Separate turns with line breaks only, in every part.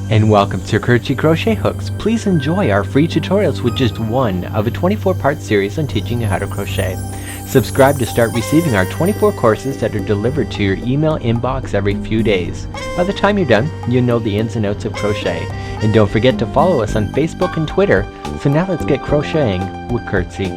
And welcome to Crochet Hooks. Please enjoy our free tutorials with just one of a 24-part series on teaching you how to crochet. Subscribe to start receiving our 24 courses that are delivered to your email inbox every few days. By the time you're done, you'll know the ins and outs of crochet. And don't forget to follow us on Facebook and Twitter. So now let's get crocheting with Curtsy.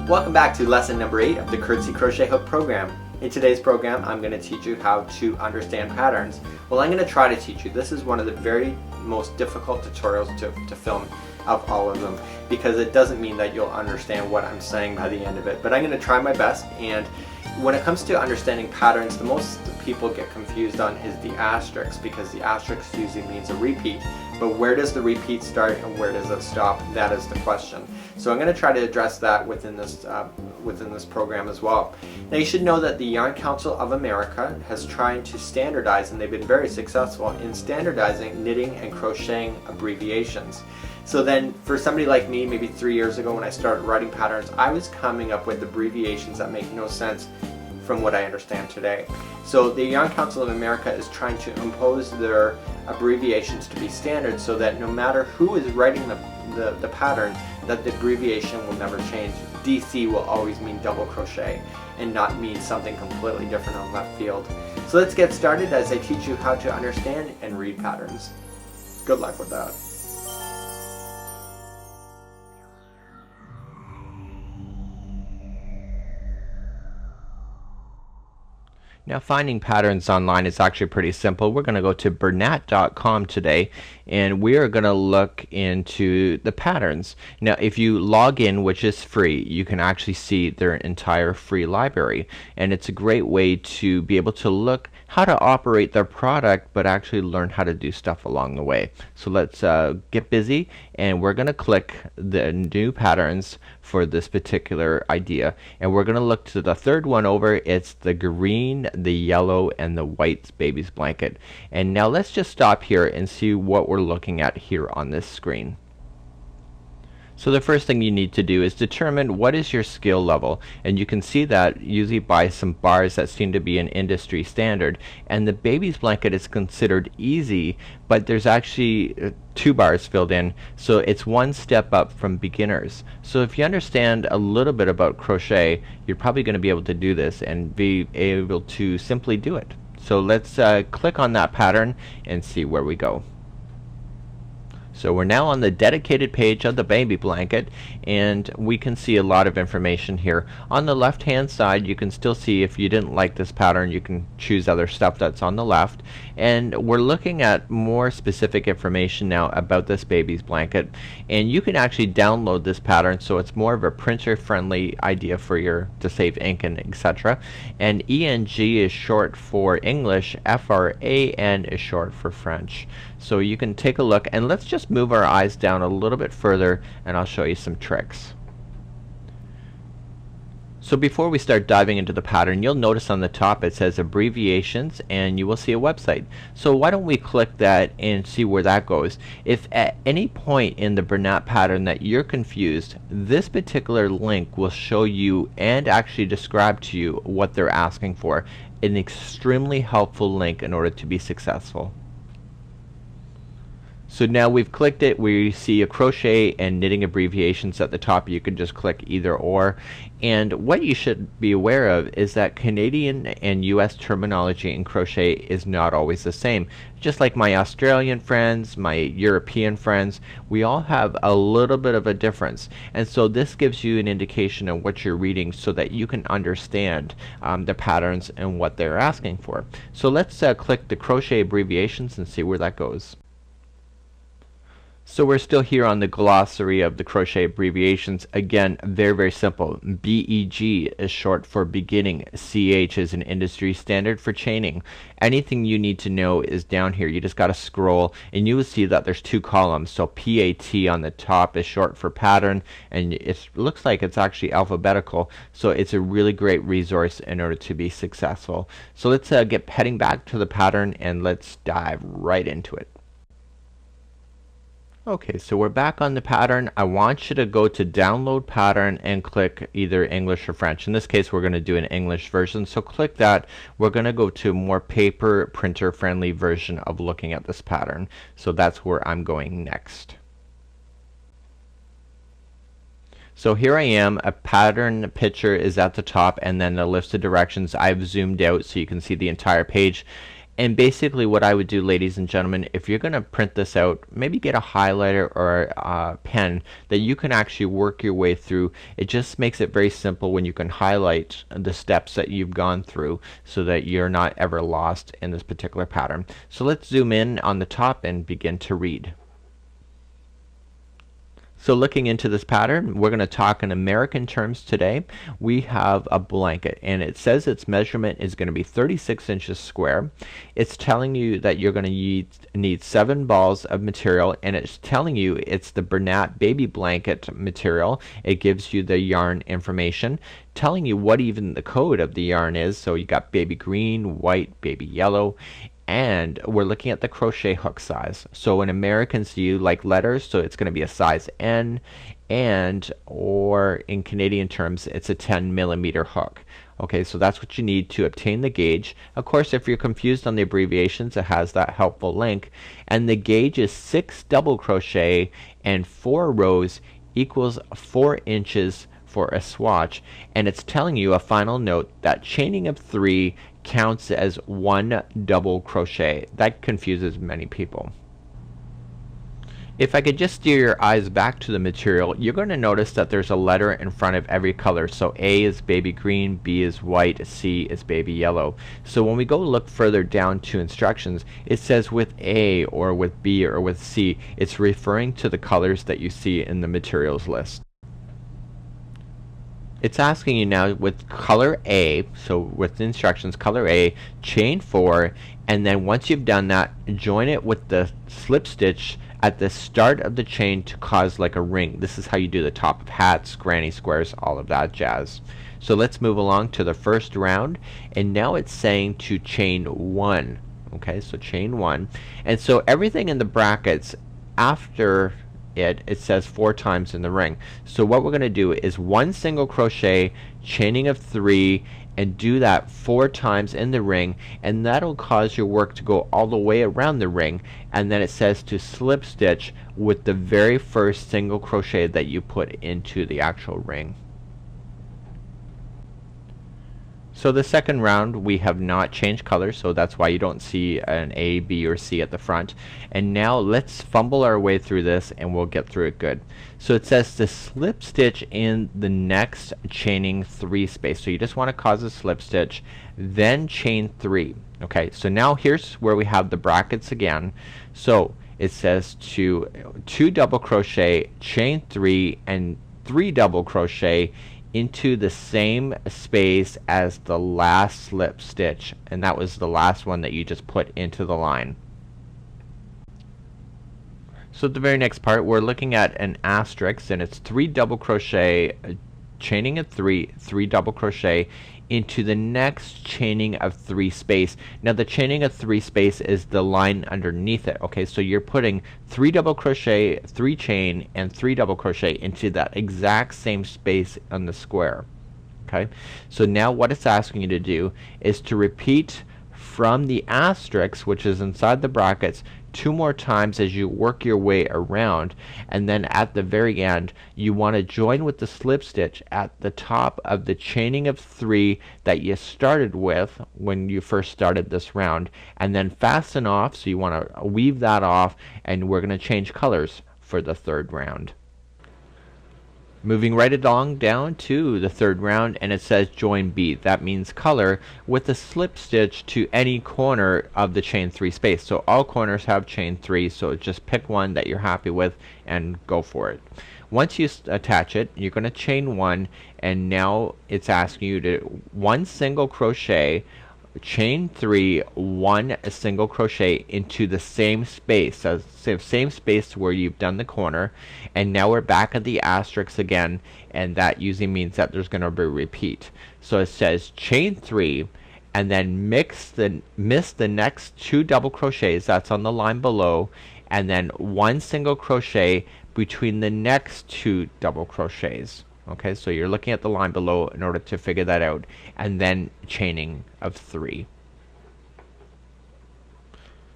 Welcome back to lesson number 8 of the Curtsy Crochet Hook program. In today's program, I'm going to teach you how to understand patterns. Well, I'm going to try to teach you. This is one of the very most difficult tutorials to film of all of them, because it doesn't mean that you'll understand what I'm saying by the end of it. But I'm going to try my best, and when it comes to understanding patterns, the most people get confused on is the asterisk, because the asterisk usually means a repeat. But where does the repeat start and where does it stop? That is the question. So I'm going to try to address that within this program as well. Now you should know that the Yarn Council of America has tried to standardize, and they've been very successful in standardizing knitting and crocheting abbreviations. So then for somebody like me, maybe 3 years ago when I started writing patterns, I was coming up with abbreviations that make no sense from what I understand today. So the Yarn Council of America is trying to impose their abbreviations to be standard, so that no matter who is writing the pattern, that the abbreviation will never change. DC will always mean double crochet and not mean something completely different on left field. So let's get started as I teach you how to understand and read patterns. Good luck with that. Now, finding patterns online is actually pretty simple. We're going to go to Bernat.com today, and we are going to look into the patterns. Now, if you log in, which is free, you can actually see their entire free library, and it's a great way to be able to look how to operate their product, but actually learn how to do stuff along the way. So let's get busy, and we're going to click the new patterns for this particular idea, and we're going to look to the third one over. It's the green, the yellow, and the white baby's blanket. And now let's just stop here and see what we're looking at here on this screen. So the first thing you need to do is determine what is your skill level, and you can see that usually by some bars that seem to be an industry standard. And the baby's blanket is considered easy, but there's actually 2 bars filled in, so it's one step up from beginners. So if you understand a little bit about crochet, you're probably going to be able to do this and be able to simply do it. So let's click on that pattern and see where we go. So we're now on the dedicated page of the baby blanket, and we can see a lot of information here. On the left hand side, you can still see if you didn't like this pattern, you can choose other stuff that's on the left. And we're looking at more specific information now about this baby's blanket, and you can actually download this pattern, so it's more of a printer friendly idea for to save ink and etc. And ENG is short for English, FRAN is short for French. So you can take a look, and let's just move our eyes down a little bit further and I'll show you some tricks. So before we start diving into the pattern, you'll notice on the top it says abbreviations, and you will see a website. So why don't we click that and see where that goes. If at any point in the Bernat pattern that you're confused, this particular link will show you and actually describe to you what they're asking for. An extremely helpful link in order to be successful. So now we've clicked it, we see a crochet and knitting abbreviations at the top. You can just click either or. And what you should be aware of is that Canadian and US terminology in crochet is not always the same. Just like my Australian friends, my European friends, we all have a little bit of a difference. And so this gives you an indication of what you're reading so that you can understand the patterns and what they're asking for. So let's click the crochet abbreviations and see where that goes. So we're still here on the glossary of the crochet abbreviations. Again, very simple. BEG is short for beginning. CH is an industry standard for chaining. Anything you need to know is down here. You just got to scroll, and you will see that there's 2 columns. So PAT on the top is short for pattern, and it looks like it's actually alphabetical. So it's a really great resource in order to be successful. So let's get heading back to the pattern, and let's dive right into it. Okay, so we're back on the pattern. I want you to go to download pattern and click either English or French. In this case, we're going to do an English version. So click that. We're going to go to a more paper printer friendly version of looking at this pattern. So that's where I'm going next. So here I am, a pattern picture is at the top and then the list of directions. I've zoomed out so you can see the entire page. And basically what I would do, ladies and gentlemen, if you're going to print this out, maybe get a highlighter or a pen that you can actually work your way through. It just makes it very simple when you can highlight the steps that you've gone through so that you're not ever lost in this particular pattern. So let's zoom in on the top and begin to read. So looking into this pattern, we're going to talk in American terms today. We have a blanket and it says its measurement is going to be 36 inches square. It's telling you that you're going to need 7 balls of material, and it's telling you it's the Bernat baby blanket material. It gives you the yarn information, telling you what even the code of the yarn is. So you got baby green, white, baby yellow. And we're looking at the crochet hook size. So in Americans you like letters, so it's going to be a size N, and or in Canadian terms it's a 10 millimeter hook. Okay, so that's what you need to obtain the gauge. Of course, if you're confused on the abbreviations, it has that helpful link. And the gauge is 6 double crochet and 4 rows equals 4 inches for a swatch, and it's telling you a final note that chaining of 3 counts as 1 double crochet. That confuses many people. If I could just steer your eyes back to the material, you're going to notice that there's a letter in front of every color. So A is baby green, B is white, C is baby yellow. So when we go look further down to instructions, it says with A or with B or with C, it's referring to the colors that you see in the materials list. It's asking you now with color A, so with the instructions, color A, chain 4, and then once you've done that, join it with the slip stitch at the start of the chain to cause like a ring. This is how you do the top of hats, granny squares, all of that jazz. So let's move along to the first round, and now it's saying to chain 1. Okay, so chain 1. And so everything in the brackets after it says 4 times in the ring. So what we're going to do is 1 single crochet, chaining of 3, and do that 4 times in the ring, and that'll cause your work to go all the way around the ring. And then it says to slip stitch with the very first single crochet that you put into the actual ring. So the second round we have not changed colors, so that's why you don't see an A, B, or C at the front. And now let's fumble our way through this and we'll get through it good. So it says to slip stitch in the next chaining 3 space. So you just want to cause a slip stitch, then chain 3. Okay, so now here's where we have the brackets again. So it says to 2 double crochet, chain 3, and 3 double crochet into the same space as the last slip stitch, and that was the last one that you just put into the line. So the very next part, we're looking at an asterisk, and it's 3 double crochet, chaining of 3, 3 double crochet into the next chaining of 3 space. Now the chaining of 3 space is the line underneath it. Okay, so you're putting 3 double crochet, 3 chain, and 3 double crochet into that exact same space on the square. Okay, so now what it's asking you to do is to repeat from the asterisk, which is inside the brackets, 2 more times as you work your way around, and then at the very end you want to join with the slip stitch at the top of the chaining of 3 that you started with when you first started this round, and then fasten off. So you want to weave that off, and we're going to change colors for the third round. Moving right along down to the third round, and it says join B. That means color with a slip stitch to any corner of the chain 3 space. So all corners have chain 3, so just pick one that you're happy with and go for it. Once you attach it, you're going to chain 1, and now it's asking you to 1 single crochet, chain 3, 1 single crochet into the same space, so same space where you've done the corner. And now we're back at the asterisk again, and that usually means that there's going to be a repeat. So it says chain 3, and then miss the next 2 double crochets that's on the line below, and then 1 single crochet between the next 2 double crochets. Okay, so you're looking at the line below in order to figure that out, and then chaining of 3.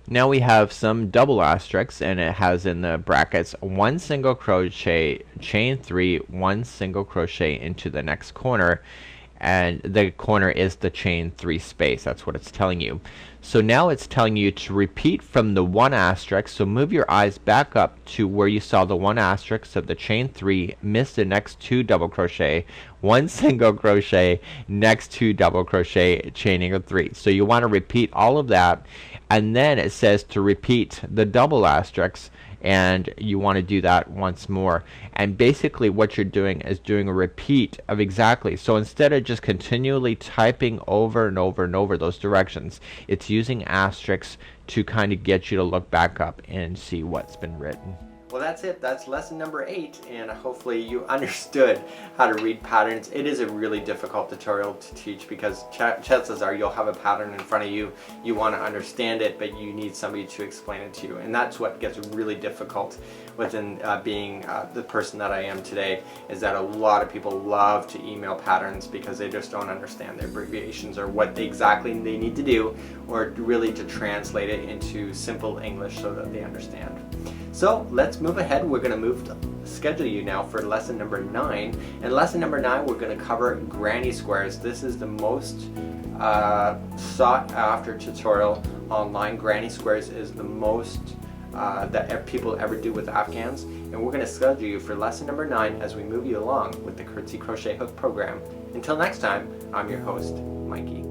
Now we have some double asterisks, and it has in the brackets 1 single crochet, chain 3, 1 single crochet into the next corner, and the corner is the chain 3 space. That's what it's telling you. So now it's telling you to repeat from the 1 asterisk. So move your eyes back up to where you saw the 1 asterisk of the chain 3, miss the next 2 double crochet, 1 single crochet, next 2 double crochet, chaining of 3. So you want to repeat all of that, and then it says to repeat the double asterisks, and you want to do that once more. And basically what you're doing is doing a repeat of exactly. So instead of just continually typing over and over and over those directions, it's using asterisks to kind of get you to look back up and see what's been written. Well, that's it. That's lesson number 8, and hopefully you understood how to read patterns. It is a really difficult tutorial to teach because chances are you'll have a pattern in front of you, you want to understand it, but you need somebody to explain it to you, and that's what gets really difficult within being the person that I am today, is that a lot of people love to email patterns because they just don't understand the abbreviations or what exactly they need to do, or really to translate it into simple English so that they understand. So let's move ahead. We're going to schedule you now for lesson number 9. And lesson number 9, we're going to cover granny squares. This is the most sought after tutorial online. Granny squares is the most that people ever do with Afghans. And we're going to schedule you for lesson number 9 as we move you along with the Curtsy Crochet Hook program. Until next time, I'm your host, Mikey.